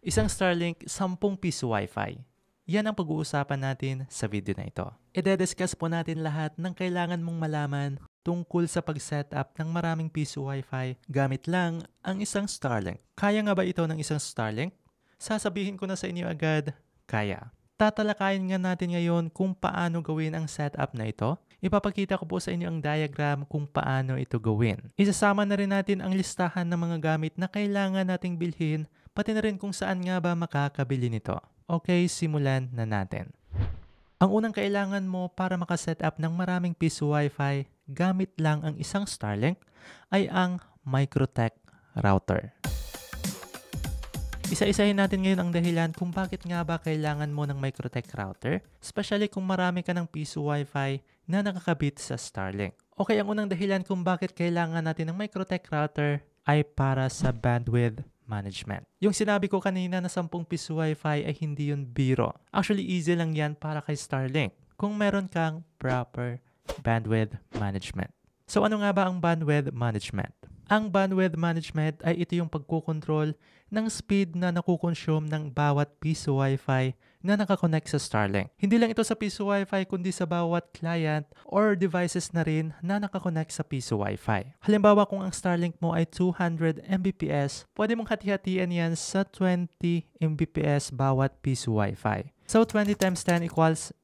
Isang Starlink, 10 piso Wi-Fi. Yan ang pag-uusapan natin sa video na ito. I-discuss po natin lahat ng kailangan mong malaman tungkol sa pag-setup ng maraming piso Wi-Fi gamit lang ang isang Starlink. Kaya nga ba ito ng isang Starlink? Sasabihin ko na sa inyo agad, kaya. Tatalakayin nga natin ngayon kung paano gawin ang setup na ito. Ipapakita ko po sa inyo ang diagram kung paano ito gawin. Isasama na rin natin ang listahan ng mga gamit na kailangan nating bilhin, pati na rin kung saan nga ba makakabili nito. Okay, simulan na natin. Ang unang kailangan mo para makasetup ng maraming piso Wi-Fi gamit lang ang isang Starlink ay ang Microtech router. Isa-isahin natin ngayon ang dahilan kung bakit nga ba kailangan mo ng Microtech router, especially kung marami ka ng piso Wi-Fi na nakakabit sa Starlink. Okay, ang unang dahilan kung bakit kailangan natin ng Microtech router ay para sa bandwidth management. Yung sinabi ko kanina na 10 piso Wi-Fi ay hindi yun biro. Actually, easy lang yan para kay Starlink kung meron kang proper bandwidth management. So ano nga ba ang bandwidth management? Ang bandwidth management ay ito yung pagkukontrol ng speed na nakukonsume ng bawat piso Wi-Fi na nakakonect sa Starlink. Hindi lang ito sa piso Wi-Fi kundi sa bawat client or devices na rin na nakakonect sa piso Wi-Fi. Halimbawa kung ang Starlink mo ay 200 Mbps, pwede mong hati-hatian yan sa 20 Mbps bawat piso Wi-Fi. So 20 times 10 equals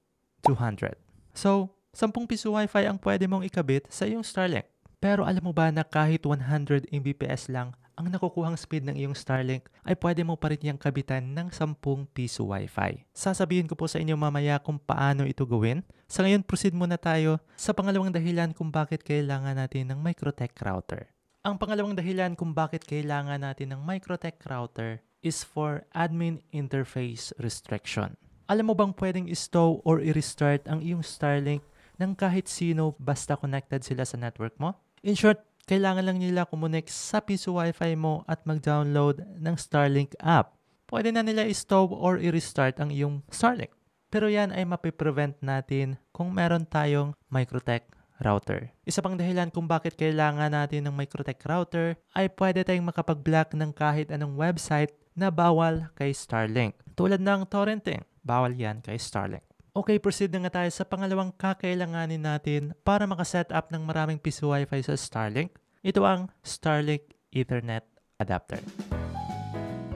200. So 10 piso Wi-Fi ang pwede mong ikabit sa iyong Starlink. Pero alam mo ba na kahit 100 Mbps lang ang nakukuhang speed ng iyong Starlink ay pwede mo pa rin yung kabitan ng 10 piso Wi-Fi. Sasabihin ko po sa inyo mamaya kung paano ito gawin. Sa ngayon, proceed muna tayo sa pangalawang dahilan kung bakit kailangan natin ng Microtech router. Ang pangalawang dahilan kung bakit kailangan natin ng Microtech router is for admin interface restriction. Alam mo bang pwedeng i-stow or i-restart ang iyong Starlink ng kahit sino basta connected sila sa network mo? In short, kailangan lang nila kumonek sa piso Wi-Fi mo at mag-download ng Starlink app. Pwede na nila i-stop or i-restart ang iyong Starlink. Pero yan ay mapiprevent natin kung meron tayong Microtech router. Isa pang dahilan kung bakit kailangan natin ng Microtech router ay pwede tayong makapag-block ng kahit anong website na bawal kay Starlink. Tulad ng torrenting, bawal yan kay Starlink. Okay, proceed na nga tayo sa pangalawang kakailanganin natin para makasetup ng maraming piso Wi-Fi sa Starlink. Ito ang Starlink Ethernet Adapter.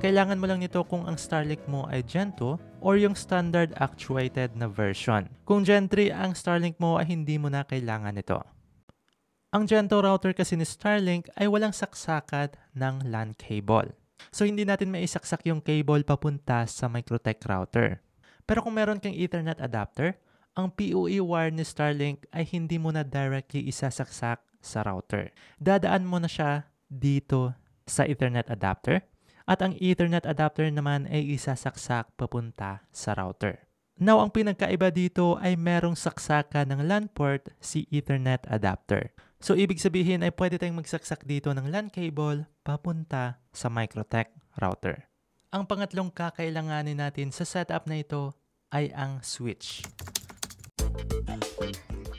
Kailangan mo lang nito kung ang Starlink mo ay Gen 2 or yung standard actuated na version. Kung Gen 3 ang Starlink mo ay hindi mo na kailangan nito. Ang Gen 2 router kasi ni Starlink ay walang saksakan ng LAN cable. So hindi natin maisaksak yung cable papunta sa Microtech router. Pero kung meron kang Ethernet adapter, ang PoE wire ni Starlink ay hindi mo na directly isasaksak sa router. Dadaan mo na siya dito sa Ethernet adapter at ang Ethernet adapter naman ay isasaksak papunta sa router. Now, ang pinagkaiba dito ay merong saksakan ng LAN port si Ethernet adapter. So, ibig sabihin ay pwede tayong magsaksak dito ng LAN cable papunta sa Microtech router. Ang pangatlong kakailanganin natin sa setup na ito ay ang switch.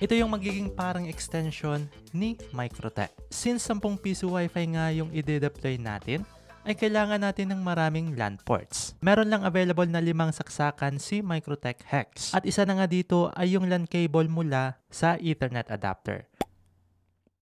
Ito yung magiging parang extension ni Microtech. Since 10 piso Wi-Fi nga yung i-deploy natin, ay kailangan natin ng maraming LAN ports. Meron lang available na 5 saksakan si Microtech Hex. At isa na nga dito ay yung LAN cable mula sa Ethernet adapter.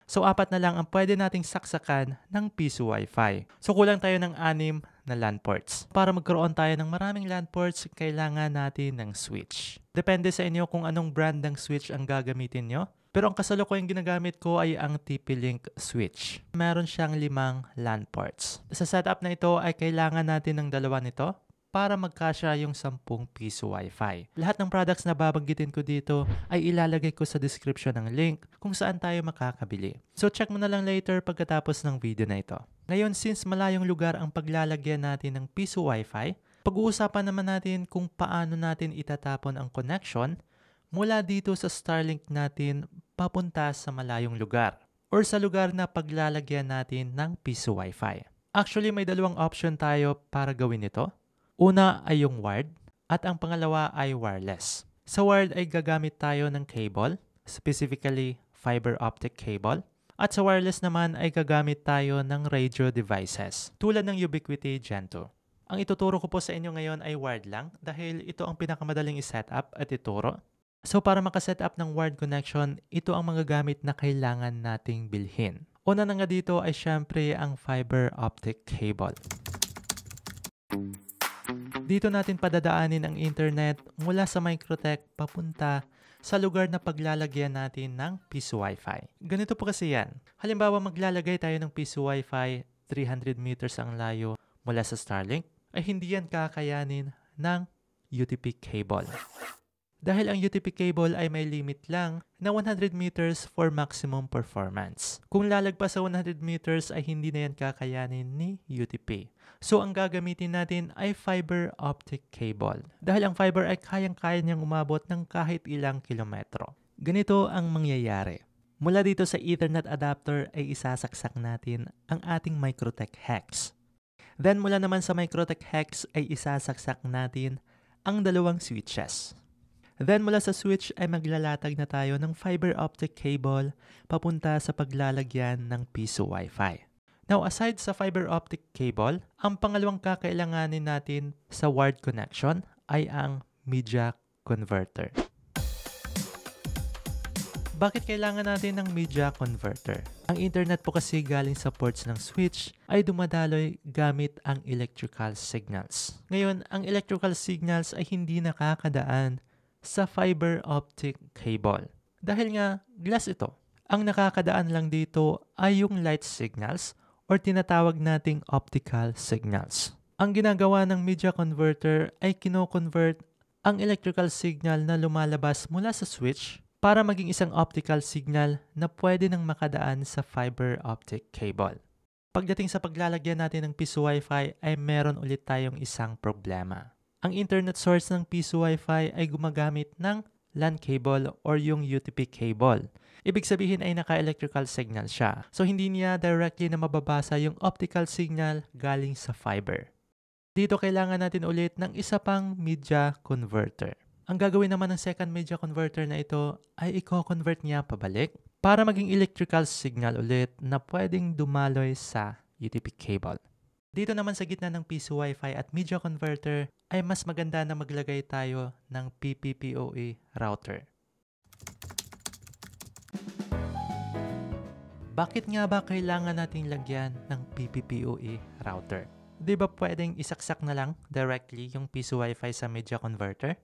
So, 4 na lang ang pwede nating saksakan ng piso Wi-Fi. So, kulang tayo ng 6 na LAN ports. Para magkaroon tayo ng maraming LAN ports, kailangan natin ng switch. Depende sa inyo kung anong brand ng switch ang gagamitin nyo. Pero ang kasalukuyang ginagamit ko ay ang TP-Link switch. Meron siyang 5 LAN ports. Sa setup na ito ay kailangan natin ng 2 nito para magkasya yung 10 piso Wi-Fi. Lahat ng products na babanggitin ko dito ay ilalagay ko sa description ng link kung saan tayo makakabili. So check mo na lang later pagkatapos ng video na ito. Ngayon, since malayong lugar ang paglalagyan natin ng piso Wi-Fi, pag-uusapan naman natin kung paano natin itatapon ang connection mula dito sa Starlink natin papunta sa malayong lugar or sa lugar na paglalagyan natin ng piso Wi-Fi. Actually, may 2 option tayo para gawin ito. Una ay yung wired at ang pangalawa ay wireless. Sa wired ay gagamit tayo ng cable, specifically fiber optic cable. At sa wireless naman ay gagamit tayo ng radio devices tulad ng Ubiquiti Gen 2. Ang ituturo ko po sa inyo ngayon ay wired lang dahil ito ang pinakamadaling i-setup at ituro. So para makasetup ng wired connection, ito ang mga gamit na kailangan nating bilhin. Una na nga dito ay syempre ang fiber optic cable. Dito natin padadaanin ang internet mula sa Microtech papunta sa lugar na paglalagyan natin ng piso Wi-Fi. Ganito po kasi yan. Halimbawa maglalagay tayo ng piso Wi-Fi, 300 meters ang layo mula sa Starlink, ay hindi yan kakayanin ng UTP cable. Dahil ang UTP cable ay may limit lang na 100 meters for maximum performance. Kung lalagpas sa 100 meters ay hindi na yan kakayanin ni UTP. So ang gagamitin natin ay fiber optic cable. Dahil ang fiber ay kayang-kaya niyang umabot ng kahit ilang kilometro. Ganito ang mangyayari. Mula dito sa Ethernet adapter ay isasaksak natin ang ating Microtech hex. Then mula naman sa Microtech hex ay isasaksak natin ang dalawang switches. Then mula sa switch ay maglalatag na tayo ng fiber optic cable papunta sa paglalagyan ng piso Wi-Fi. Now aside sa fiber optic cable, ang pangalawang kakailanganin natin sa wired connection ay ang media converter. Bakit kailangan natin ng media converter? Ang internet po kasi galing sa ports ng switch ay dumadaloy gamit ang electrical signals. Ngayon, ang electrical signals ay hindi nakakadaan sa fiber optic cable. Dahil nga, glass ito. Ang nakakadaan lang dito ay yung light signals or tinatawag nating optical signals. Ang ginagawa ng media converter ay kino-convert ang electrical signal na lumalabas mula sa switch para maging isang optical signal na pwede nang makadaan sa fiber optic cable. Pagdating sa paglalagyan natin ng piso Wi-Fi ay meron ulit tayong isang problema. Ang internet source ng piso Wi-Fi ay gumagamit ng LAN cable or yung UTP cable. Ibig sabihin ay naka-electrical signal siya. So hindi niya directly na mababasa yung optical signal galing sa fiber. Dito kailangan natin ulit ng isa pang media converter. Ang gagawin naman ng second media converter na ito ay i-convert niya pabalik para maging electrical signal ulit na pwedeng dumaloy sa UTP cable. Dito naman sa gitna ng piso Wi-Fi at media converter ay mas maganda na maglagay tayo ng PPPoE router. Bakit nga ba kailangan nating lagyan ng PPPoE router? Di ba pwedeng isaksak na lang directly yung piso Wi-Fi sa media converter?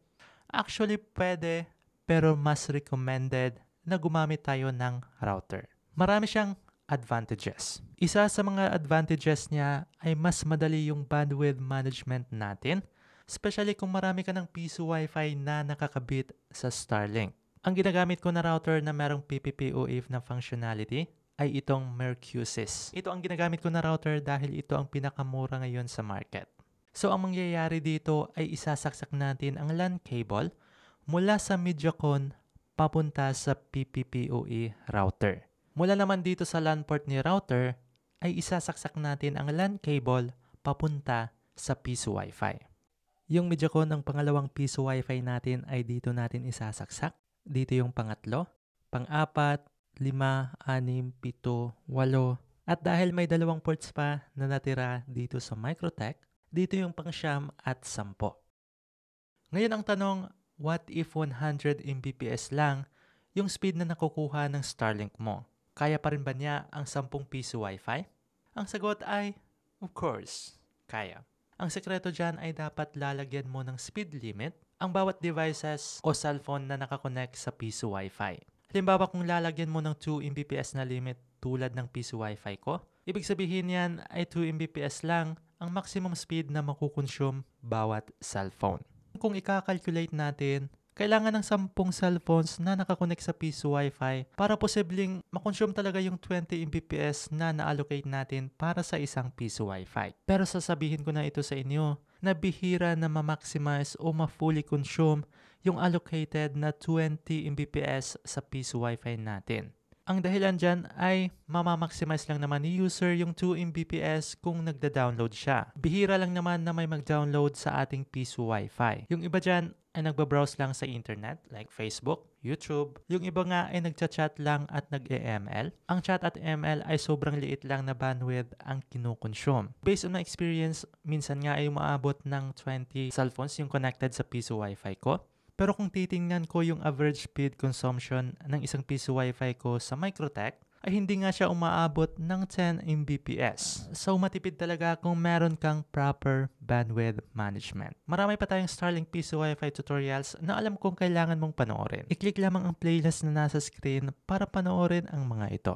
Actually pwede, pero mas recommended na gumamit tayo ng router. Marami siyang advantages. Isa sa mga advantages niya ay mas madali yung bandwidth management natin, especially kung marami ka ng piso Wi-Fi na nakakabit sa Starlink. Ang ginagamit ko na router na merong PPPoE na functionality ay itong Mercusys. Ito ang ginagamit ko na router dahil ito ang pinakamura ngayon sa market. So ang mangyayari dito ay isasaksak natin ang LAN cable mula sa MediaCon papunta sa PPPoE router. Mula naman dito sa LAN port ni router ay isasaksak natin ang LAN cable papunta sa piso Wi-Fi. Yung MediaCon ng pangalawang piso Wi-Fi natin ay dito natin isasaksak. Dito yung pangatlo, pang-apat, 5, 6, 7, 8. At dahil may dalawang ports pa na natira dito sa Microtech, dito yung pang-9 at 10. Ngayon ang tanong, what if 100 Mbps lang yung speed na nakukuha ng Starlink mo? Kaya pa rin ba niya ang 10 piso Wi-Fi? Ang sagot ay, of course, kaya. Ang sekreto dyan ay dapat lalagyan mo ng speed limit ang bawat devices o cellphone na nakakonect sa piso Wi-Fi. Halimbawa kung lalagyan mo ng 2 Mbps na limit tulad ng piso Wi-Fi ko, ibig sabihin yan ay 2 Mbps lang ang maximum speed na makukonsume bawat cellphone. Kung ika-calculate natin, kailangan ng 10 cellphones na nakakonect sa piso Wi-Fi para posibleng makonsume talaga yung 20 Mbps na na-allocate natin para sa isang piso Wi-Fi. Pero sasabihin ko na ito sa inyo na bihira na ma-maximize o ma-fully consume yung allocated na 20 Mbps sa piso Wi-Fi natin. Ang dahilan dyan ay mamamaximize lang naman ni user yung 2 Mbps kung nagda-download siya. Bihira lang naman na may mag-download sa ating piso Wi-Fi. Yung iba dyan ay nagbabrowse lang sa internet like Facebook, YouTube. Yung iba nga ay nagchat-chat lang at nag-EML. Ang chat at ML ay sobrang liit lang na bandwidth ang kinukonsume. Based on my experience, minsan nga ay umaabot ng 20 cellphones yung connected sa piso Wi-Fi ko. Pero kung titingnan ko yung average speed consumption ng isang piso Wi-Fi ko sa Microtech, ay hindi nga siya umaabot ng 10 Mbps. So matipid talaga kung meron kang proper bandwidth management. Marami pa tayong Starlink piso Wi-Fi tutorials na alam kong kailangan mong panoorin. I-click lamang ang playlist na nasa screen para panoorin ang mga ito.